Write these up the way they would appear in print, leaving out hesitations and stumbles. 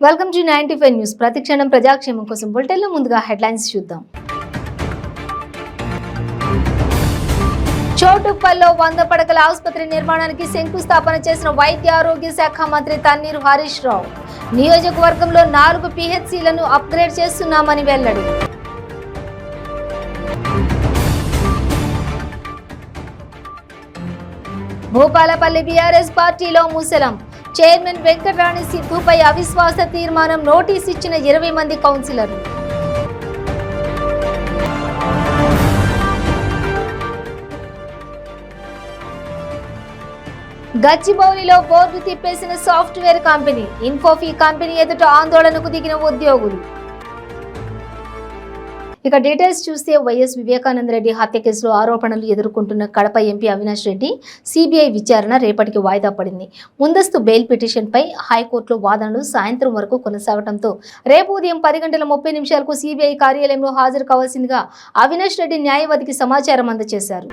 Welcome to 95 news. ప్రతిక్షణం ప్రజాక్షేమం కోసం బులెటిన్లో ముందుగా హెడ్లైన్స్ చూద్దాం. చోటుప్పల్లో 100 పడకల ఆసుపత్రి నిర్మాణానికి శంకుస్థాపన చేసిన వైద్య ఆరోగ్య శాఖ మంత్రి తన్నీరు హరీష్ రావు. నియోజకవర్గంలో 4 PHCలను అప్గ్రేడ్ చేస్తున్నామని వెల్లడి. భూపాలపల్లి బీఆర్ఎస్ పార్టీలో ముసలం. చైర్మన్ వెంకటరాణి సిద్ధుపై అవిశ్వాస తీర్మానం నోటీస్ ఇచ్చిన 20 మంది కౌన్సిలర్లు. గచ్చిబౌలిలో బోర్డు తిప్పేసిన సాఫ్ట్వేర్ కంపెనీ. ఇన్ఫోఫీ కంపెనీ ఎదుట ఆందోళనకు దిగిన ఉద్యోగులు. ఇక డీటెయిల్స్ చూస్తే వైఎస్ వివేకానంద రెడ్డి హత్య కేసులో ఆరోపణలు ఎదుర్కొంటున్న కడప ఎంపీ అవినాష్ రెడ్డి సిబిఐ విచారణ రేపటికి వాయిదా పడింది. ముందస్తు బెయిల్ పిటిషన్పై హైకోర్టులో వాదనలు సాయంత్రం వరకు కొనసాగడంతో రేపు ఉదయం 10:30 సిబిఐ కార్యాలయంలో హాజరు కావాల్సిందిగా అవినాష్ రెడ్డి న్యాయవాదికి సమాచారం అందజేశారు.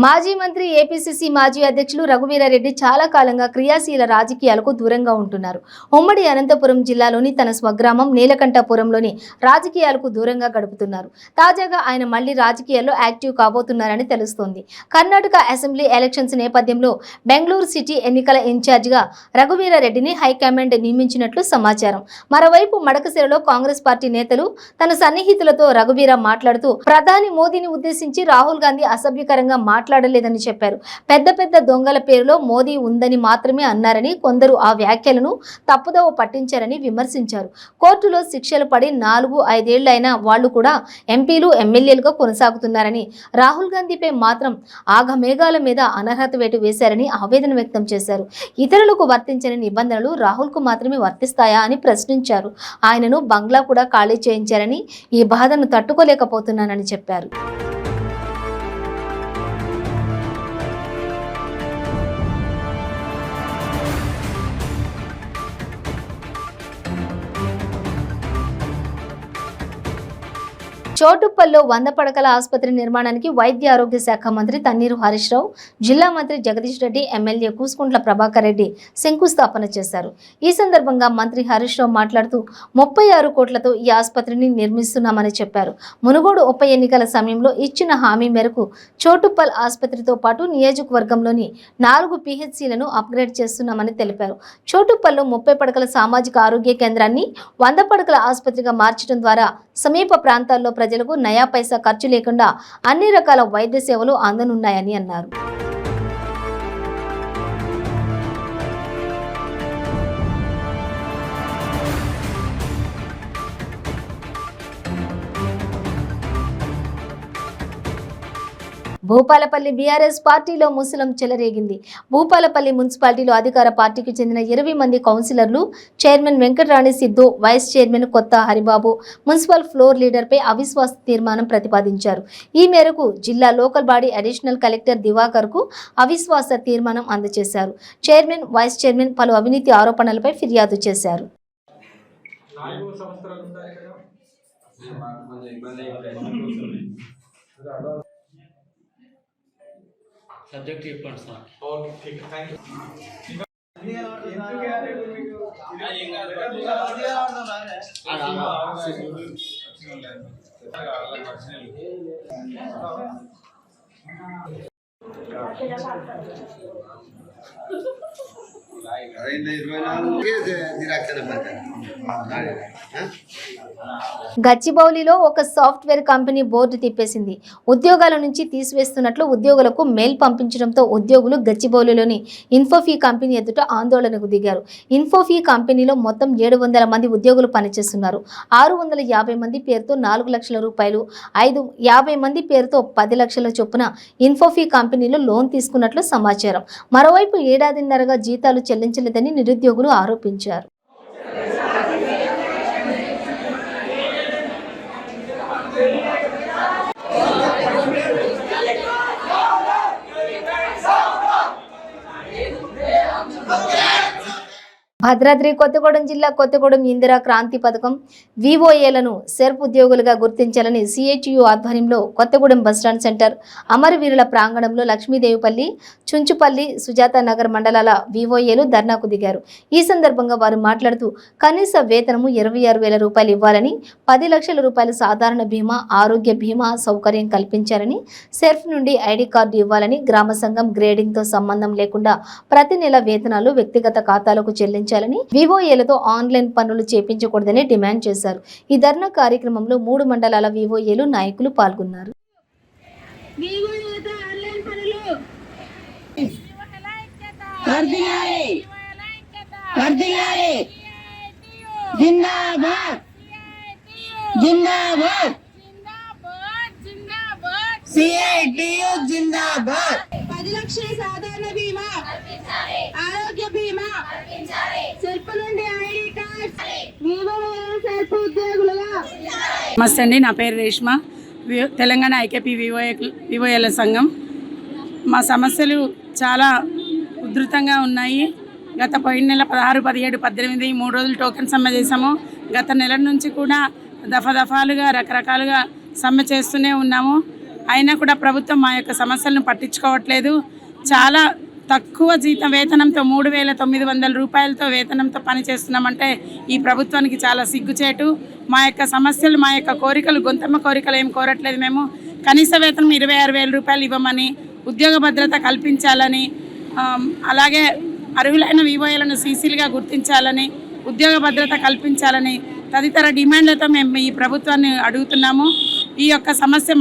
మాజీ మంత్రి ఏపీసీసీ మాజీ అధ్యక్షులు రఘువీరారెడ్డి చాలా కాలంగా క్రియాశీల రాజకీయాలకు దూరంగా ఉంటున్నారు. ఉమ్మడి అనంతపురం జిల్లాలోని తన స్వగ్రామం నీలకంఠపురంలోని రాజకీయాలకు దూరంగా గడుపుతున్నారు. తాజాగా ఆయన మళ్లీ రాజకీయాల్లో యాక్టివ్ కాబోతున్నారని తెలుస్తోంది. కర్ణాటక అసెంబ్లీ ఎలక్షన్స్ నేపథ్యంలో బెంగళూరు సిటీ ఎన్నికల ఇన్ఛార్జిగా రఘువీరారెడ్డిని హైకమాండ్ నియమించినట్లు సమాచారం. మరోవైపు మడకశిరలో కాంగ్రెస్ పార్టీ నేతలు తన సన్నిహితులతో రఘువీరా మాట్లాడుతూ ప్రధాని మోదీని ఉద్దేశించి రాహుల్ గాంధీ అసభ్యకరంగా మాట్లాడలేదని చెప్పారు. పెద్ద పెద్ద దొంగల పేరులో మోదీ ఉందని మాత్రమే అన్నారని, కొందరు ఆ వ్యాఖ్యలను తప్పుదోవ పట్టించారని విమర్శించారు. కోర్టులో శిక్షలు పడి 4-5 ఏళ్లు అయినా వాళ్లు కూడా ఎంపీలు ఎమ్మెల్యేలుగా కొనసాగుతున్నారని, రాహుల్ గాంధీపై మాత్రం ఆగమేఘాల మీద అనర్హత వేటు వేశారని ఆవేదన వ్యక్తం చేశారు. ఇతరులకు వర్తించని నిబంధనలు రాహుల్కు మాత్రమే వర్తిస్తాయా అని ప్రశ్నించారు. ఆయనను బంగ్లా కూడా ఖాళీ చేయించారని, ఈ బాధను తట్టుకోలేకపోతున్నానని చెప్పారు. చోటుప్పల్లో 100 పడకల ఆసుపత్రి నిర్మాణానికి వైద్య ఆరోగ్య శాఖ మంత్రి తన్నీరు హరీష్ రావు, జిల్లా మంత్రి జగదీష్ రెడ్డి, ఎమ్మెల్యే కూసుకుంట్ల ప్రభాకర్ రెడ్డి శంకుస్థాపన చేశారు. ఈ సందర్భంగా మంత్రి హరీష్ రావు మాట్లాడుతూ 36 కోట్లతో ఈ ఆసుపత్రిని నిర్మిస్తున్నామని చెప్పారు. మునుగోడు ఉప ఎన్నికల సమయంలో ఇచ్చిన హామీ మేరకు చోటుప్పల్ ఆసుపత్రితో పాటు నియోజకవర్గంలోని 4 PHCలను అప్గ్రేడ్ చేస్తున్నామని తెలిపారు. చోటుప్పల్లో 30 పడకల సామాజిక ఆరోగ్య కేంద్రాన్ని 100 పడకల ఆసుపత్రిగా మార్చడం ద్వారా సమీప ప్రాంతాల్లో ప్రజలకు నయా పైసా ఖర్చు లేకుండా అన్ని రకాల వైద్య సేవలు అందనున్నాయని అన్నారు. భూపాలపల్లి బీఆర్ఎస్ పార్టీలో ముసలం చెలరేగింది. భూపాలపల్లి మున్సిపాలిటీలో అధికార పార్టీకి చెందిన 20 మంది కౌన్సిలర్లు chairman Venkatarani Siddhu, vice chairman కొత్త హరిబాబు మున్సిపల్ ఫ్లోర్ లీడర్పై అవిశ్వాస తీర్మానం ప్రతిపాదించారు. ఈ మేరకు జిల్లా లోకల్ బాడీ అడిషనల్ కలెక్టర్ దివాకర్కు అవిశ్వాస తీర్మానం అందజేశారు. చైర్మన్, వైస్ చైర్మన్ పలు అవినీతి ఆరోపణలపై ఫిర్యాదు చేశారు. సబ్జెక్ట్ చెప్పండి సార్. ఓకే ठीक है थैंक यू. గచ్చిబౌలిలో ఒక సాఫ్ట్వేర్ కంపెనీ బోర్డు తిప్పేసింది. ఉద్యోగాల నుంచి తీసివేస్తున్నట్లు ఉద్యోగులకు మెయిల్ పంపించడంతో ఉద్యోగులు గచ్చిబౌలిలోని ఇన్ఫోఫీ కంపెనీ ఎదుట ఆందోళనకు దిగారు. ఇన్ఫోఫీ కంపెనీలో మొత్తం 700 మంది ఉద్యోగులు పనిచేస్తున్నారు. 650 మంది పేరుతో 4 లక్షల రూపాయలు, 50 మంది పేరుతో 10 లక్షల చొప్పున ఇన్ఫోఫీ కంపెనీ కంపెనీలో లోన్ తీసుకున్నట్లు సమాచారం. మరోవైపు ఏడాదిన్నరగా జీతాలు చెల్లించలేదని నిరుద్యోగులు ఆరోపించారు. భద్రాద్రి కొత్తగూడెం జిల్లా కొత్తగూడెం ఇందిరా క్రాంతి పథకం వివోఏలను సెర్ప్ ఉద్యోగులుగా గుర్తించాలని సిహెచ్యు ఆధ్వర్యంలో కొత్తగూడెం బస్టాండ్ సెంటర్ అమరవీరుల ప్రాంగణంలో లక్ష్మీదేవిపల్లి, చుంచుపల్లి, సుజాత నగర్ మండలాల వివోఏలు ధర్నాకు దిగారు. ఈ సందర్భంగా వారు మాట్లాడుతూ కనీస వేతనము 26,000 రూపాయలు ఇవ్వాలని, 10 లక్షల రూపాయల సాధారణ బీమా, ఆరోగ్య బీమా సౌకర్యం కల్పించాలని, సెర్ప్ నుండి ఐడి కార్డు ఇవ్వాలని, గ్రామ సంఘం గ్రేడింగ్తో సంబంధం లేకుండా ప్రతి నెల వేతనాలు వ్యక్తిగత ఖాతాలకు చెల్లించాలని, వివోఏలతో ఆన్లైన్ పనులు చేపించకూడదని డిమాండ్ చేశారు. ఈ ధర్నా కార్యక్రమంలో 3 మండలాల వివోఏలు నాయకులు పాల్గొన్నారు. సిఐటియు జిందాబాద్. 10 లక్షల సాధారణ బీమా, ఆరోగ్య బీమా, సెర్ప్ నుండి ఐడి కార్డ్, వివోఏలు సెర్ప్ ఉద్యోగులుగా. నమస్తే అండి, నా పేరు రేష్మ, తెలంగాణ ఐకేపీ వివోఏల సంఘం. మా సమస్యలు చాలా ఉధృతంగా ఉన్నాయి. గత పోయిన నెల 16, 17, 18 3 రోజులు టోకెన్ సమ్మె చేసాము. గత నెల నుంచి కూడా దఫాలుగా రకరకాలుగా సమ్మె చేస్తూనే ఉన్నాము. అయినా కూడా ప్రభుత్వం మా యొక్క సమస్యలను పట్టించుకోవట్లేదు. చాలా తక్కువ వేతనంతో 3,900 రూపాయలతో వేతనంతో పనిచేస్తున్నామంటే ఈ ప్రభుత్వానికి చాలా సిగ్గుచేటు. మా యొక్క సమస్యలు, మా యొక్క కోరికలు, గొంతమ్మ కోరికలు ఏం కోరట్లేదు. మేము కనీస వేతనం 26,000 రూపాయలు ఇవ్వమని, ఉద్యోగ భద్రత కల్పించాలని, అలాగే అర్హులైన వివోఏలను సీసీలుగా గుర్తించాలని, ఉద్యోగ భద్రత కల్పించాలని తదితర డిమాండ్లతో మేము ఈ ప్రభుత్వాన్ని అడుగుతున్నాము. ఈ యొక్క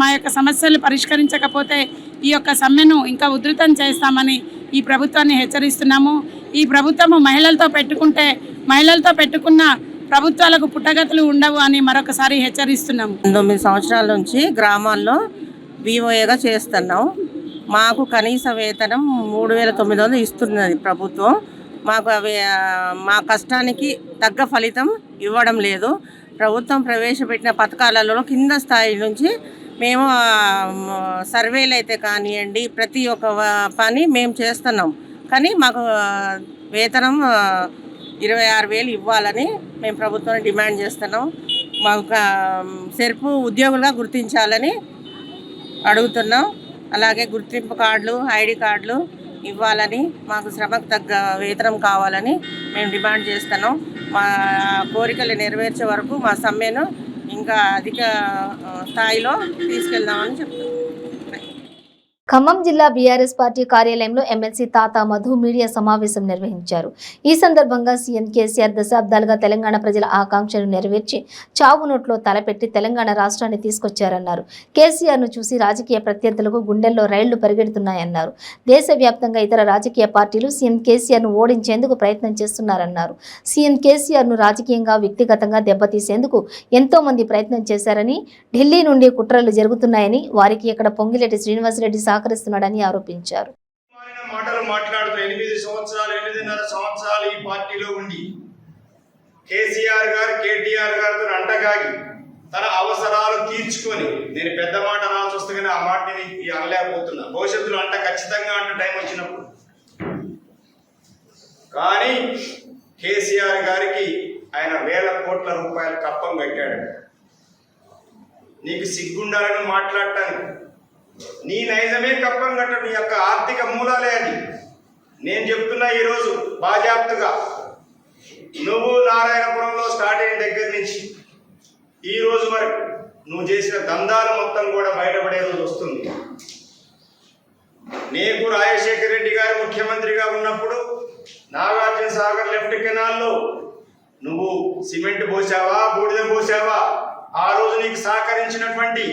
మా యొక్క సమస్యలు పరిష్కరించకపోతే ఈ యొక్క సమ్మెను ఇంకా ఉధృతం చేస్తామని ఈ ప్రభుత్వాన్ని హెచ్చరిస్తున్నాము. ఈ ప్రభుత్వము మహిళలతో పెట్టుకున్న ప్రభుత్వాలకు పుట్టగతులు ఉండవు అని మరొకసారి హెచ్చరిస్తున్నాము. 9 సంవత్సరాల నుంచి గ్రామాల్లో వివోఏగా చేస్తున్నాం. మాకు కనీస వేతనం 3,900 ఇస్తున్నది ప్రభుత్వం. మాకు మా కష్టానికి తగ్గ ఫలితం ఇవ్వడం లేదు. ప్రభుత్వం ప్రవేశపెట్టిన పథకాలలో కింద స్థాయి నుంచి మేము సర్వేలు అయితే కానివ్వండి, ప్రతి ఒక్క పని మేము చేస్తున్నాం. కానీ మాకు వేతనం 26,000 ఇవ్వాలని మేము ప్రభుత్వాన్ని డిమాండ్ చేస్తున్నాం. మాకు సెర్ప్ ఉద్యోగులుగా గుర్తించాలని అడుగుతున్నాం. అలాగే గుర్తింపు కార్డులు, ఐడి కార్డులు ఇవ్వాలని, మాకు శ్రమకు తగ్గ వేతనం కావాలని మేము డిమాండ్ చేస్తున్నాం. మా కోరికలు నెరవేర్చే వరకు మా సమ్మెను ఇంకా అధిక స్థాయిలో తీసుకెళ్దామని చెప్తున్నాం. ఖమ్మం జిల్లా బీఆర్ఎస్ పార్టీ కార్యాలయంలో ఎమ్మెల్సీ తాతా మధు మీడియా సమావేశం నిర్వహించారు. ఈ సందర్భంగా సీఎం కేసీఆర్ దశాబ్దాలుగా తెలంగాణ ప్రజల ఆకాంక్షలు నెరవేర్చి చావు నోట్లో తలపెట్టి తెలంగాణ రాష్ట్రాన్ని తీసుకొచ్చారన్నారు. కేసీఆర్ను చూసి రాజకీయ ప్రత్యర్థులకు గుండెల్లో రైళ్లు పరిగెడుతున్నాయన్నారు. దేశవ్యాప్తంగా ఇతర రాజకీయ పార్టీలు సీఎం కేసీఆర్ను ఓడించేందుకు ప్రయత్నం చేస్తున్నారన్నారు. సీఎం కేసీఆర్ను రాజకీయంగా, వ్యక్తిగతంగా దెబ్బతీసేందుకు ఎంతో మంది ప్రయత్నం చేశారని, ఢిల్లీ నుండి కుట్రలు జరుగుతున్నాయని, వారికి ఇక్కడ పొంగిరెడ్డి శ్రీనివాసరెడ్డి సహకరిస్తున్నాడని ఆరోపించారు. మాటలు మాట్లాడుతూ 8 సంవత్సరాలు 8.5 సంవత్సరాలు ఈ పార్టీలో ఉండి కేసీఆర్ గారు కేటీఆర్ గారితో అంటగాగి తన అవసరాలు తీర్చుకొని, నేను పెద్ద మాట రాల్సి వస్తే కానీ ఆ మాటని అనలేకపోతున్నా, భవిష్యత్తులో అంట ఖచ్చితంగా అంట టైం వచ్చినప్పుడు. కానీ కేసీఆర్ గారికి ఆయన 1,000 కోట్ల రూపాయలు కప్పం కట్టాడు. నీకు సిగ్గుండాలని మాట్లాడటానికి, నీ నైజమే కప్పం కట్టడం, నీ యొక్క ఆర్థిక మూలాలే అది. నేను చెప్తున్నా ఈరోజు బాజాప్తుగా, నువ్వు నారాయణపురంలో స్టార్ట్ అయిన దగ్గర నుంచి ఈ రోజు వరకు నువ్వు చేసిన దందాలు మొత్తం కూడా బయటపడే రోజు వస్తుంది. నీకు రాజశేఖర రెడ్డి గారు ముఖ్యమంత్రిగా ఉన్నప్పుడు నాగార్జున సాగర్ లెఫ్ట్ కెనాల్లో నువ్వు సిమెంట్ పోసావా, బూడిద పోసావా? ఆ రోజు నీకు సహకరించినటువంటి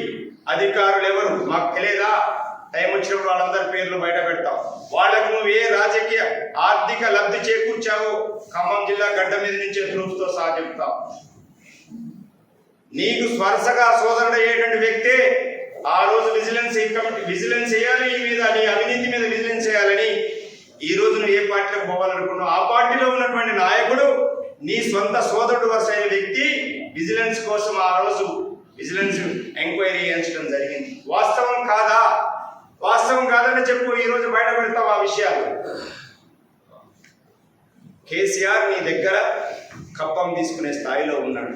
అధికారులు ఎవరు మాకు తెలియదా? టైం వచ్చినప్పుడు వాళ్ళందరి పేర్లు బయట పెడతాం. వాళ్ళకు నువ్వు ఏ రాజకీయ ఆర్థిక లబ్ధి చేకూర్చావో ఖమ్మం జిల్లా గడ్డ మీద నుంచే ప్రూఫ్తో సహా చెప్తాం. నీకు స్వరసగా సోదరుడు అయ్యేటువంటి వ్యక్తే ఆ రోజు విజిలెన్స్ చేయాలి, ఈ మీద నీ అవినీతి మీద విజిలెన్స్ చేయాలని ఈ రోజు నువ్వు ఏ పార్టీలకు పోవాలనుకున్నావు ఆ పార్టీలో ఉన్నటువంటి నాయకుడు నీ సొంత సోదరుడు వరుసైన వ్యక్తి విజిలెన్స్ కోసం ఆ రోజు విజిలెన్స్ ఎంక్వైరీ చేయించడం జరిగింది. వాస్తవం కాదా? వాస్తవం కాదని చెప్పు, ఈ రోజు బయట పెడతావు ఆ విషయాలు. కేసీఆర్ నీ దగ్గర కప్పం తీసుకునే స్థాయిలో ఉన్నాడు.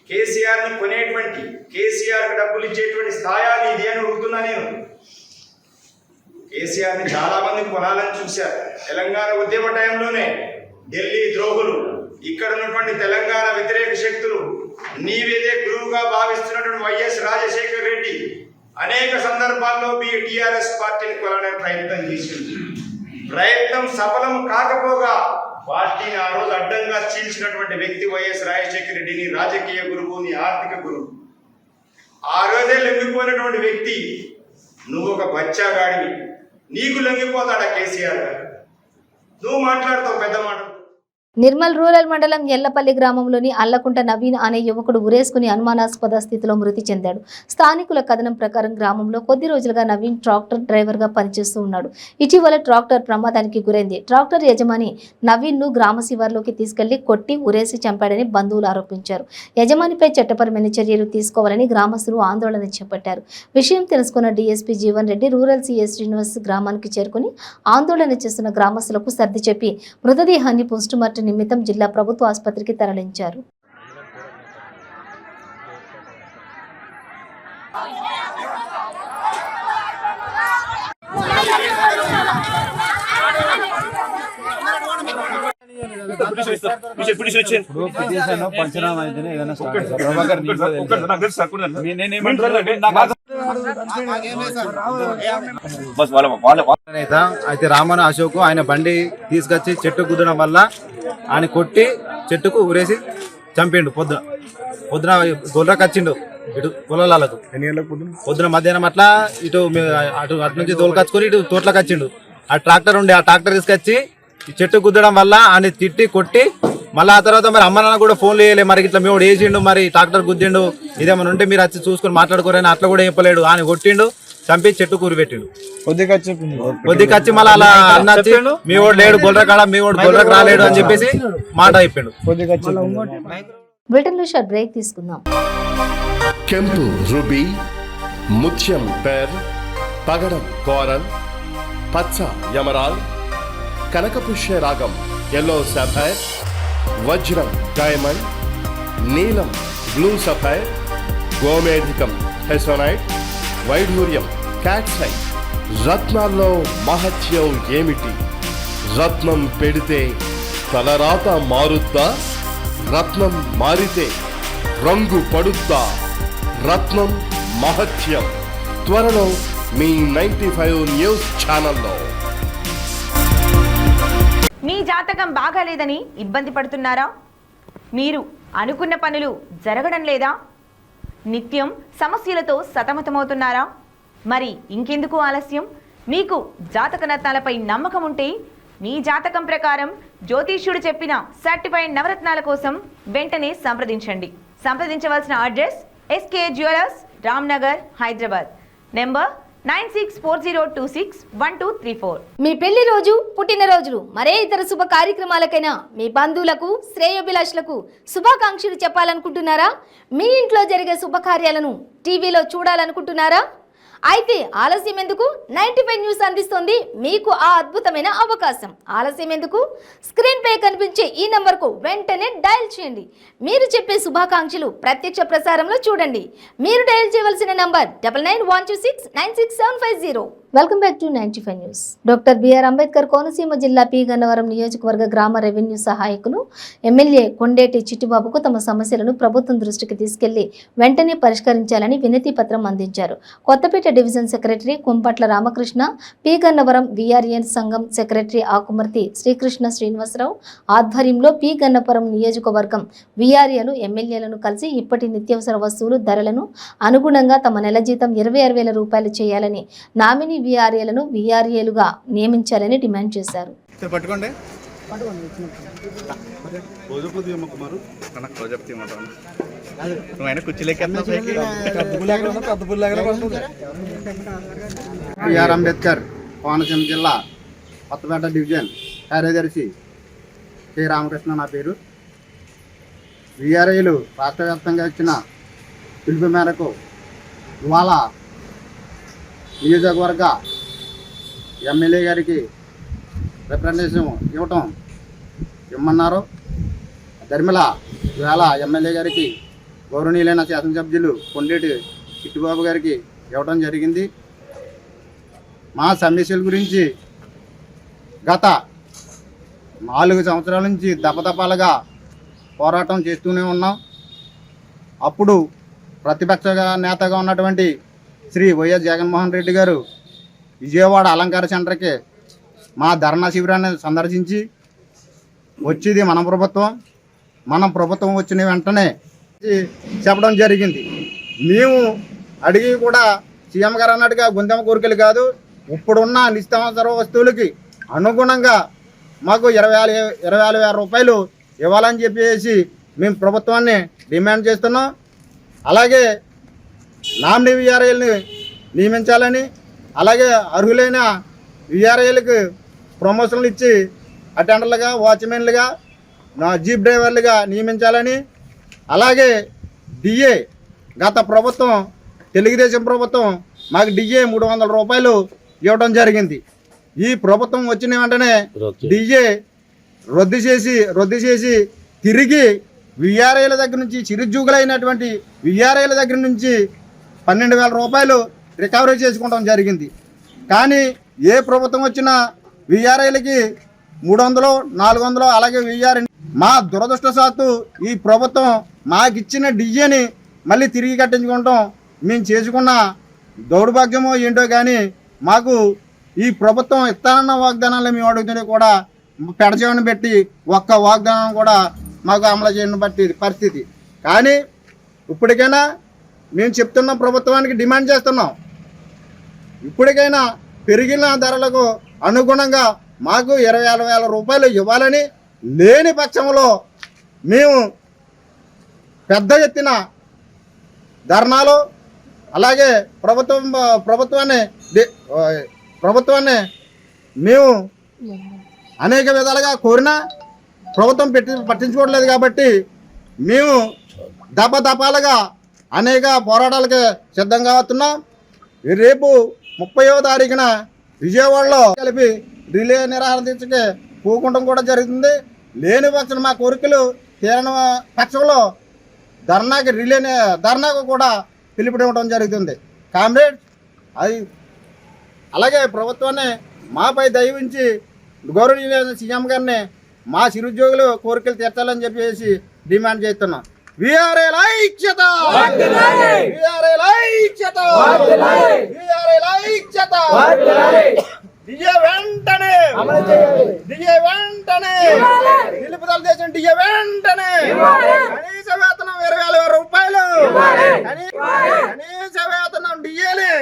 కేసీఆర్ని కొనేటువంటి, కేసీఆర్కి డబ్బులు ఇచ్చేటువంటి స్థాయి నీది అని అడుగుతున్నా నేను. కేసీఆర్ని చాలా మంది కొనాలని చూశారు. తెలంగాణ ఉద్యమ టైంలోనే ఢిల్లీ ద్రోహులు, ఇక్కడ ఉన్నటువంటి తెలంగాణ వ్యతిరేక శక్తులు, నీవేదే గురువుగా భావిస్తున్నటువంటి వైఎస్ రాజశేఖర్ రెడ్డి అనేక సందర్భాల్లో టీఆర్ఎస్ పార్టీని కొనడానికి ప్రయత్నం చేసింది. ప్రయత్నం సఫలం కాకపోగా పార్టీని ఆ రోజు అడ్డంగా చీల్చినటువంటి వ్యక్తి వైఎస్ రాజశేఖర రెడ్డిని రాజకీయ గురువు, నీ ఆర్థిక గురువు. ఆ రోజే లొంగిపోయినటువంటి వ్యక్తి నువ్వు ఒక బచ్చాగాడివి. నీకు లొంగిపోతాడా కేసీఆర్ గారు? నువ్వు మాట్లాడతావు పెద్ద మాట. నిర్మల్ రూరల్ మండలం ఎల్లపల్లి గ్రామంలోని అల్లకుంట నవీన్ అనే యువకుడు ఉరేసుకుని అనుమానాస్పద స్థితిలో మృతి చెందాడు. స్థానికుల కథనం ప్రకారం గ్రామంలో కొద్ది రోజులుగా నవీన్ ట్రాక్టర్ డ్రైవర్గా పనిచేస్తూ ఉన్నాడు. ఇటీవల ట్రాక్టర్ ప్రమాదానికి గురైంది. ట్రాక్టర్ యజమాని నవీన్ను గ్రామ శివార్లోకి తీసుకెళ్లి కొట్టి ఉరేసి చంపాడని బంధువులు ఆరోపించారు. యజమానిపై చట్టపరమైన చర్యలు తీసుకోవాలని గ్రామస్తులు ఆందోళన చేపట్టారు. విషయం తెలుసుకున్న DSP Jeevan Reddy rural CA Srinivas గ్రామానికి చేరుకుని ఆందోళన చేస్తున్న గ్రామస్తులకు సర్ది చెప్పి మృతదేహాన్ని పోస్టుమార్టం నిమిత్తం జిల్లా ప్రభుత్వ ఆసుపత్రికి తరలించారు. పంచనామా అయితేనే ఏదైనా అయితే రామన్ అశోక్ ఆయన బండి తీసుకొచ్చి చెట్టు గుద్దడం వల్ల ఆయన కొట్టి చెట్టుకు ఊరేసి చంపిండు. పొద్దున గొర్రెకి వచ్చిండు ఇటు పొలాలకు పొద్దున మధ్యాహ్నం అట్లా అటు నుంచి తోలుకొచ్చుకొని ఇటు తోటలకు వచ్చిండు. ఆ ట్రాక్టర్ ఉండే ఆ ట్రాక్టర్ తీసుకొచ్చి చెట్టు గుద్దడం వల్ల ఆయన తిట్టి కొట్టి మళ్ళీ ఆ తర్వాత మరి అమ్మ నాన్న కూడా ఫోన్లు వేయలే, మరి ఇట్లా మేము వేసిండు, మరి ట్రాక్టర్ గుద్దిండు, ఇదేమన్నా ఉంటే మీరు వచ్చి చూసుకొని మాట్లాడుకోరని అట్లా కూడా చెప్పలేడు. ఆయన కొట్టిండు, చంపి చెట్టు కూరి పెట్టిండు. కొద్దికొచ్చి మళ్ళీ అలా అన్న మీ వాడు లేడు గొర్రె కాడ, మీ వాడు గొర్రెకు రాలేడు అని చెప్పేసి మాట అయిపోయాడు. బ్రిటన్లో షార్ట్ బ్రేక్ తీసుకుందాం. ಕೆಂಪು ರುಬಿ, ಮುತ್ಯಂ ಪೆರ್, పగడం కోరల్, పచ్చ యమరాల్, కనకపుష్య రాగం ఎల్లో సఫైర్, వజ్రం డైమండ్, నీలం బ్లూ సఫైర్, గోమేధికం హెసోనైట్, వైఢూర్యం క్యాట్సై. రత్నాల్లో మహత్యం ఏమిటి? రత్నం పెడితే తలరాత మారుద్దా? రత్నం మారితే రంగు పడుద్దా? రత్నం మహత్యం త్వరలో మీ 95 న్యూస్ ఛానల్లో. మీ జాతకం బాగాలేదని ఇబ్బంది పడుతున్నారా? మీరు అనుకున్న పనులు జరగడం లేదా? నిత్యం సమస్యలతో సతమతమవుతున్నారా? మరి ఇంకెందుకు ఆలస్యం? మీకు జాతక రత్నాలపై నమ్మకం ఉంటే మీ జాతకం ప్రకారం జ్యోతిష్యుడు చెప్పిన సర్టిఫైడ్ నవరత్నాల కోసం వెంటనే సంప్రదించండి. సంప్రదించవలసిన address SK jewellers, Ramnagar, Hyderabad. Number 9640261234. మీ పెళ్లి రోజు, పుట్టినరోజులు, మరే ఇతర శుభ కార్యక్రమాలకైనా మీ బంధువులకు, శ్రేయోభిలాషులకు శుభాకాంక్షలు చెప్పాలనుకుంటున్నారా? మీ ఇంట్లో జరిగే శుభకార్యాలను టీవీలో చూడాలనుకుంటున్నారా? అయితే ఆలస్యం ఎందుకు? 95 న్యూస్ అందిస్తుంది మీకు ఆ అద్భుతమైన అవకాశం. ఆలస్యం ఎందుకు? స్క్రీన్ పై కనిపించే ఈ నంబర్కు వెంటనే డయల్ చేయండి. మీరు చెప్పే శుభాకాంక్షలు ప్రత్యక్ష ప్రసారంలో చూడండి. మీరు డయల్ చేయవలసిన number 9912696750. Welcome back to 95 news. Doctor BR Ambedkar Konaseema జిల్లా పి గన్నవరం నియోజకవర్గ గ్రామ రెవెన్యూ సహాయకులు ఎమ్మెల్యే కొండేటి చిట్టిబాబుకు తమ సమస్యలను ప్రభుత్వం దృష్టికి తీసుకెళ్లి వెంటనే పరిష్కరించాలని వినతి పత్రం అందించారు. Kothapeta division secretary Kumpatla Ramakrishna, P Gannavaram VRN సంఘం సెక్రటరీ ఆకుమర్తి శ్రీకృష్ణ శ్రీనివాసరావు ఆధ్వర్యంలో పి గన్నవరం నియోజకవర్గం విఆర్ఏలు ఎమ్మెల్యేలను కలిసి ఇప్పటి నిత్యావసర వస్తువులు ధరలను అనుగుణంగా తమ నెల జీతం 26,000 రూపాయలు చేయాలని, నామినీ విఆర్ఏలను విఆర్ఏలుగా నియమించాలని డిమాండ్ చేశారు. బిఆర్ అంబేద్కర్ కోనసీమ జిల్లా కొత్తపేట డివిజన్ కార్యదర్శి కె రామకృష్ణ నా పేరు. విఆర్ఐలు రాష్ట్ర వ్యాప్తంగా ఇచ్చిన పిలుపు మేరకు ఇవాళ నియోజకవర్గ ఎమ్మెల్యే గారికి రిప్రజెంటేషన్ ఇమ్మన్నారు. ధర్మిల ఇవాళ ఎమ్మెల్యే గారికి గౌరవనీయులైన శాసనసభ్యులు కొండేటి చిట్టుబాబు గారికి ఇవ్వడం జరిగింది. మా సమస్యల గురించి గత 4 సంవత్సరాల నుంచి దపదపాలుగా పోరాటం చేస్తూనే ఉన్నాం. అప్పుడు ప్రతిపక్ష నేతగా ఉన్నటువంటి శ్రీ వైఎస్ జగన్మోహన్ రెడ్డి గారు విజయవాడ అలంకార సెంటర్కి మా ధర్నా శిబిరాన్ని సందర్శించి వచ్చేది మన ప్రభుత్వం వచ్చిన వెంటనే చెప్పడం జరిగింది. మేము అడిగి కూడా సీఎం గారు అన్నట్టుగా గుందెమ్మ కోరికలు కాదు, ఇప్పుడున్న నిత్యావసర వస్తువులకి అనుగుణంగా మాకు 24,000 రూపాయలు ఇవ్వాలని చెప్పేసి మేము ప్రభుత్వాన్ని డిమాండ్ చేస్తున్నాం. అలాగే నామినీ విఆర్ఐల్ని నియమించాలని, అలాగే అర్హులైన విఆర్ఐలకు ప్రమోషన్లు ఇచ్చి అటెండర్లుగా, వాచ్మెన్లుగా, జీప్ డ్రైవర్లుగా నియమించాలని, అలాగే డిఏ గత ప్రభుత్వం తెలుగుదేశం ప్రభుత్వం మాకు డిఏ 300 రూపాయలు ఇవ్వడం జరిగింది. ఈ ప్రభుత్వం వచ్చిన వెంటనే డిఏ రద్దు చేసి తిరిగి విఆర్ఐల దగ్గర నుంచి చిరుజూగులైనటువంటి విఆర్ఐల దగ్గర నుంచి 12,000 రూపాయలు రికవరీ చేసుకోవడం జరిగింది. కానీ ఏ ప్రభుత్వం వచ్చినా విఆర్ఐలకి 300, 400 అలాగే విఆర్. మా దురదృష్టవశాత్తు ఈ ప్రభుత్వం మాకిచ్చిన డిఏని మళ్ళీ తిరిగి కట్టించుకుంటాం మేము చేసుకున్న దౌర్భాగ్యమో ఏంటో కానీ మాకు ఈ ప్రభుత్వం ఇస్తానన్న వాగ్దానాలు మేము అడుగుతుంటే కూడా పెడచేవని పెట్టి ఒక్క వాగ్దానం కూడా మాకు అమలు చేయని బట్టి పరిస్థితి. కానీ ఇప్పటికైనా మేము చెప్తున్న ప్రభుత్వానికి డిమాండ్ చేస్తున్నాం, ఇప్పటికైనా పెరిగిన ధరలకు అనుగుణంగా మాకు 24,000 రూపాయలు ఇవ్వాలని, లేని పక్షంలో మేము పెద్ద ఎత్తున ధర్నాలు, అలాగే ప్రభుత్వాన్ని మేము అనేక విధాలుగా కోరినా ప్రభుత్వం పట్టించుకోవట్లేదు. కాబట్టి మేము దపదపాలుగా అనేక పోరాటాలకి సిద్ధంగా అవుతున్నాం. రేపు 30వ తారీఖున విజయవాడలో కలిపి రిలే నిరాహార దీక్షకి పోకుండా కూడా జరుగుతుంది. లేని పక్షం మా కోరికలు తీరని పక్షంలో ధర్నాకు కూడా పిలుపునివ్వడం జరుగుతుంది. కామ్రేడ్స్ అది అలాగే ప్రభుత్వాన్ని మాపై దయవించి గౌరవనీయులైన సీఎం గారిని మా చిరుద్యోగులు కోరికలు తీర్చాలని చెప్పేసి డిమాండ్ చేస్తున్నాం. విఆర్ఐల ఐక్యత, విఆర్ఐల ఐక్యత, విఆర్ఐల ఐక్యత. డిఏ వెంటనే నిలుపుదల చేసిన డిఏ వెంటనే కనీస వేతనం 20,000 రూపాయలు, కనీస వేతనం డిఏలే.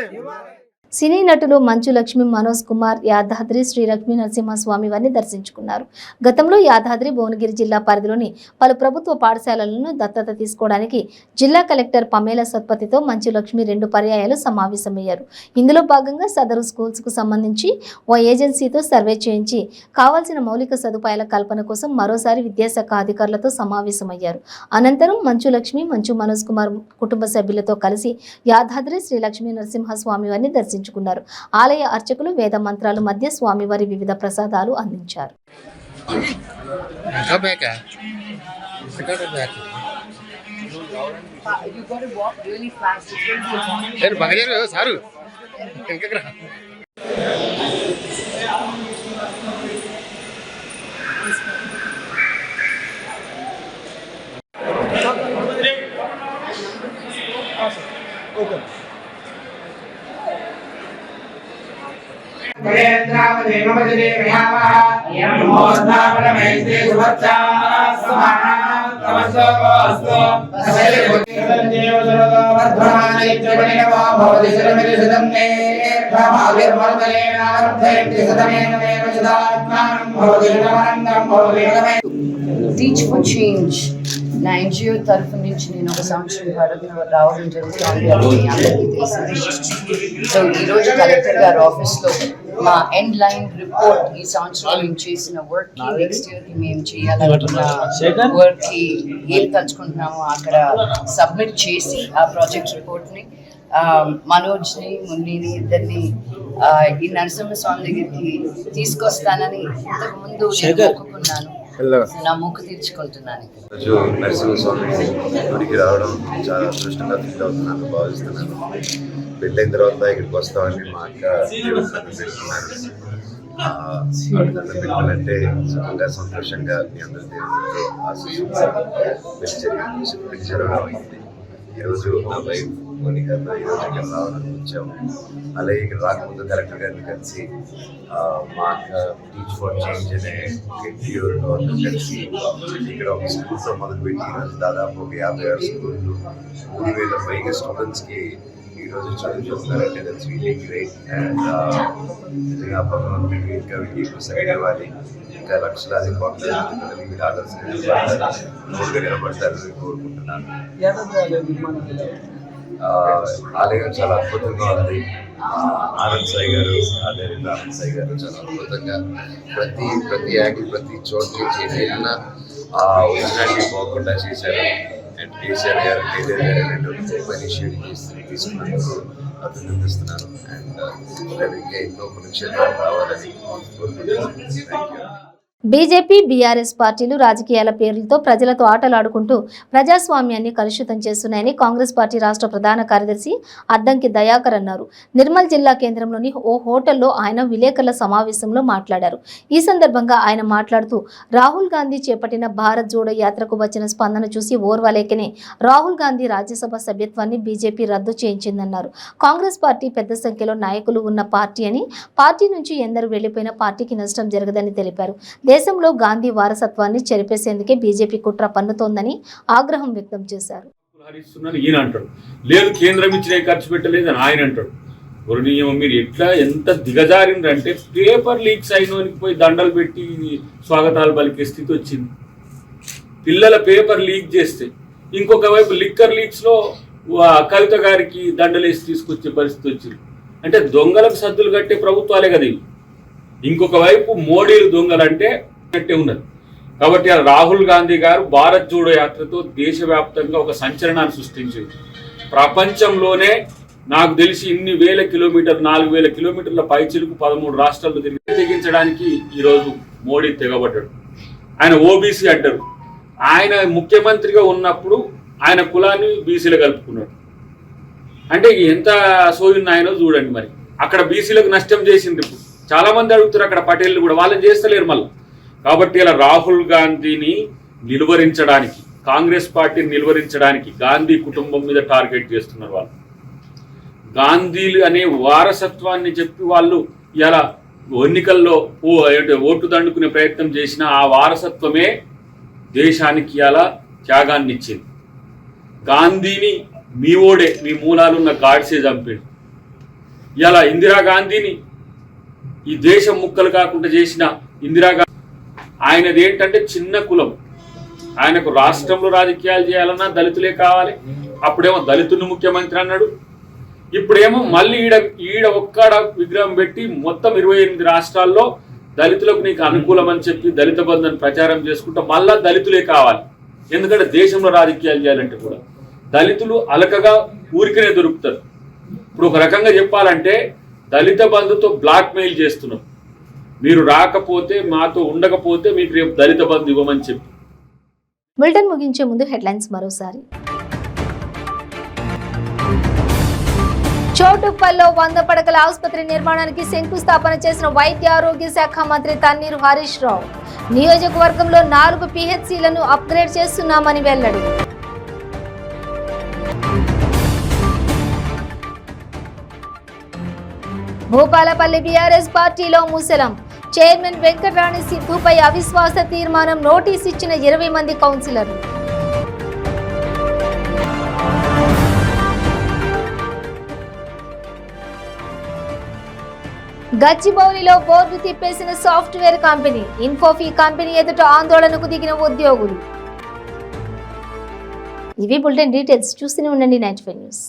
సినీ నటులు మంచు లక్ష్మి, మనోజ్ కుమార్ యాదాద్రి శ్రీ లక్ష్మీ నరసింహస్వామి వారిని దర్శించుకున్నారు. గతంలో యాదాద్రి భువనగిరి జిల్లా పరిధిలోని పలు ప్రభుత్వ పాఠశాలలను దత్తత తీసుకోవడానికి జిల్లా కలెక్టర్ పమేల సత్పతితో మంచు లక్ష్మి 2 పర్యాయాలు సమావేశమయ్యారు. ఇందులో భాగంగా సదరు స్కూల్స్కు సంబంధించి ఓ ఏజెన్సీతో సర్వే చేయించి కావాల్సిన మౌలిక సదుపాయాల కల్పన కోసం మరోసారి విద్యాశాఖ అధికారులతో సమావేశమయ్యారు. అనంతరం మంచు లక్ష్మి, మంచు మనోజ్ కుమార్ కుటుంబ సభ్యులతో కలిసి యాదాద్రి శ్రీ లక్ష్మీ నరసింహస్వామి వారిని దర్శించుకున్నారు. ఆలయ అర్చకులు వేద మంత్రాల మధ్య స్వామివారి వివిధ ప్రసాదాలు అందించారు. వర్ధమాన టీచ్ ఫర్ చేంజ్ నా ఎన్జిఓ తరఫు నుంచి నేను ఒక సంవత్సరం పాటు రావడం జరుగుతుంది. అందరికీ తెలిసింది. సో ఈరోజు కలెక్టర్ గారి ఆఫీస్లో మా ఎండ్ లైన్ రిపోర్ట్ ఈ సంవత్సరం మేము చేసిన వర్క్కి నెక్స్ట్ ఇయర్కి మేము చేయాలనుకున్న వర్క్కి ఏం తలుచుకుంటున్నామో అక్కడ సబ్మిట్ చేసి ఆ ప్రాజెక్ట్ రిపోర్ట్ని మనోజ్ని మురళిని ఇద్దరిని ఈ నరసింహస్వామి దగ్గరికి తీసుకొస్తానని ఇంతకుముందు నేను మొక్కుకున్నాను. నా మొక్కు తీర్చుకుంటున్నాను. రోజు నరసింహస్వామి గుడికి రావడం చాలా అదృష్టంగా ఫీల్ అవుతున్నాను, భావిస్తున్నాను. పెళ్ళైన తర్వాత ఇక్కడికి వస్తామని మా అక్క పెట్టాలంటే సుఖంగా సంతోషంగా మీ అందరి దేవుడితో పెళ్లి జరగడం అయింది. ఈరోజు నా వైఫ్ మోనికాతో ఈరోజు ఇక్కడ రావాలని వచ్చాము. అలాగే ఇక్కడ రాకముందు కలెక్టర్ గారిని కలిసి మా అక్క టీచ్ ఫర్ చేంజ్ అనే ఎన్టీఓతో కలిసి ఇక్కడ ఒక స్కూల్తో మొదలుపెట్టి ఈరోజు దాదాపు ఒక 56 స్కూళ్ళు 3000 పైగా స్టూడెంట్స్కి ఈరోజు చదువుతున్నారంటే దట్స్ రియల్లీ గ్రేట్. అండ్ నిజంగా భగవంతుడికి ఇంకా వీళ్ళు సరిగవాలి, ఇంకా లక్షలాది కోట్ల వీళ్ళ ఆర్డర్స్ నిలబడతారని కోరుకుంటున్నాను. ఆలయం చాలా అద్భుతంగా ఉంది. ఆనంద్ సాయి గారు, ఆచార్య ఆనంద్ సాయి గారు చాలా అద్భుతంగా ప్రతి యాంగిల్ ప్రతి చోటు నుంచి ఏదైనా ఒరిజినాలిటీ పోకుండా చేశారు. అండ్ కేసీఆర్ గారు కేటీఆర్ గారు రెండు గొప్ప ఇనిషియేటివ్ తీసుకున్నందుకు అభినందిస్తున్నాను. అండ్ ఇంకా ఎన్నో పుణ్యక్షేత్రాలు రావాలని కోరుకుంటున్నాను. Thank you. బీజేపీ, బీఆర్ఎస్ పార్టీలు రాజకీయాల పేర్లతో ప్రజలతో ఆటలాడుకుంటూ ప్రజాస్వామ్యాన్ని కలుషితం చేస్తున్నాయని కాంగ్రెస్ పార్టీ రాష్ట్ర ప్రధాన కార్యదర్శి అద్దంకి దయాకర్ అన్నారు. నిర్మల్ జిల్లా కేంద్రంలోని ఓ హోటల్లో ఆయన విలేకరుల సమావేశంలో మాట్లాడారు. ఈ సందర్భంగా ఆయన మాట్లాడుతూ రాహుల్ గాంధీ చేపట్టిన భారత్ జోడో యాత్రకు వచ్చిన స్పందన చూసి ఓర్వలేకనే రాహుల్ గాంధీ రాజ్యసభ సభ్యత్వాన్ని బీజేపీ రద్దు చేయించిందన్నారు. కాంగ్రెస్ పార్టీ పెద్ద సంఖ్యలో నాయకులు ఉన్న పార్టీ అని, పార్టీ నుంచి ఎందరు వెళ్లిపోయిన పార్టీకి నష్టం జరగదని తెలిపారు. దేశంలో గాంధీ వారసత్వాన్ని చెరిపేసేందుకే బీజేపీ కుట్ర పన్నుతోందని ఆగ్రహం వ్యక్తం చేశారు. ఈయన అంటాడు, లేదు కేంద్రం ఇచ్చిన ఖర్చు పెట్టలేదు అని ఆయన అంటాడు. మీరు ఎంత దిగజారిందంటే పేపర్ లీక్స్ అయినోనికి పోయి దండలు పెట్టి స్వాగతాలు పలికే స్థితి వచ్చింది. పిల్లల పేపర్ లీక్ చేస్తే ఇంకొక వైపు లిక్కర్ లీక్స్ లో కవిత గారికి దండలేసి తీసుకొచ్చే పరిస్థితి వచ్చింది. అంటే దొంగలకు సద్దులు కట్టే ప్రభుత్వాలే కదా ఇవి. ఇంకొక వైపు మోడీలు దొంగలంటే కట్టే ఉన్నది. కాబట్టి రాహుల్ గాంధీ గారు భారత్ జోడో యాత్రతో దేశవ్యాప్తంగా ఒక సంచలనాన్ని సృష్టించింది. ప్రపంచంలోనే నాకు తెలిసి ఇన్ని వేల కిలోమీటర్ 4000 కిలోమీటర్ల పైచిలుకు 13 రాష్ట్రాల్లో తెగించడానికి ఈరోజు మోడీ తెగబడ్డాడు. ఆయన ఓబీసీ అంటారు. ఆయన ముఖ్యమంత్రిగా ఉన్నప్పుడు ఆయన కులాన్ని బీసీలో కలుపుకున్నాడు. అంటే ఎంత సోయున్న ఆయనో చూడండి. మరి అక్కడ బీసీలకు నష్టం చేసింది. ఇప్పుడు చాలా మంది అడుగుతారు అక్కడ పటేళ్ళు కూడా, వాళ్ళని చేస్తలేరు మళ్ళీ. కాబట్టి ఇలా రాహుల్ గాంధీని నిలువరించడానికి, కాంగ్రెస్ పార్టీని నిలువరించడానికి గాంధీ కుటుంబం మీద టార్గెట్ చేస్తున్నారు. వాళ్ళు గాంధీలు అనే వారసత్వాన్ని చెప్పి వాళ్ళు ఇలా ఎన్నికల్లో ఓటు దండుకునే ప్రయత్నం చేసిన ఆ వారసత్వమే దేశానికి ఇలా త్యాగాన్ని ఇచ్చింది. గాంధీని మీ ఓడే, మీ మూలాలున్న గాడ్సే చంపాడు. ఇలా ఇందిరాగాంధీని ఈ దేశం ముక్కలు కాకుండా చేసిన ఇందిరాగాంధీ, ఆయనది ఏంటంటే చిన్న కులం. ఆయనకు రాష్ట్రంలో రాజకీయాలు చేయాలన్నా దళితులే కావాలి. అప్పుడేమో దళితుని ముఖ్యమంత్రి అన్నాడు. ఇప్పుడేమో మళ్ళీ ఈడ ఒక్కడ విగ్రహం పెట్టి మొత్తం 28 రాష్ట్రాల్లో దళితులకు నీకు అనుకూలం అని చెప్పి దళిత బంధుని ప్రచారం చేసుకుంటా మళ్ళా దళితులే కావాలి. ఎందుకంటే దేశంలో రాజకీయాలు చేయాలంటే కూడా దళితులు అలకగా ఊరికనే దొరుకుతారు. ఇప్పుడు ఒక రకంగా చెప్పాలంటే దళిత బంధుతో బ్లాక్ మెయిల్ చేస్తున్నాం. మీరు రాకపోతే, మాతో ఉండకపోతే మీకు రేపు దళిత బంధు ఇవ్వమని చెప్పి. బులెటిన్ ముగించే ముందు హెడ్లైన్స్ మరోసారి. చోటుప్పల్లో 100 పడకల ఆసుపత్రి నిర్మాణానికి శంకుస్థాపన చేసిన వైద్య ఆరోగ్య శాఖ మంత్రి తన్నీరు హరీష్ రావు. నియోజకవర్గంలో 4 PHCలను అప్గ్రేడ్ చేస్తున్నామని వెల్లడి. భూపాలపల్లి బీఆర్ఎస్ పార్టీలో ముసలం. చైర్మన్ వెంకటరాణి సిద్ధుపై అవిశ్వాస తీర్మానం నోటీస్ ఇచ్చిన 20 మంది కౌన్సిలర్లు. గచ్చిబౌలిలో బోర్డు తిప్పేసిన సాఫ్ట్వేర్ కంపెనీ. ఇన్ఫోఫీ కంపెనీ ఎదుట ఆందోళనకు దిగిన ఉద్యోగులు. ఇవి బులెటిన్ డీటెయిల్స్. చూస్తూనే ఉండండి 95 న్యూస్.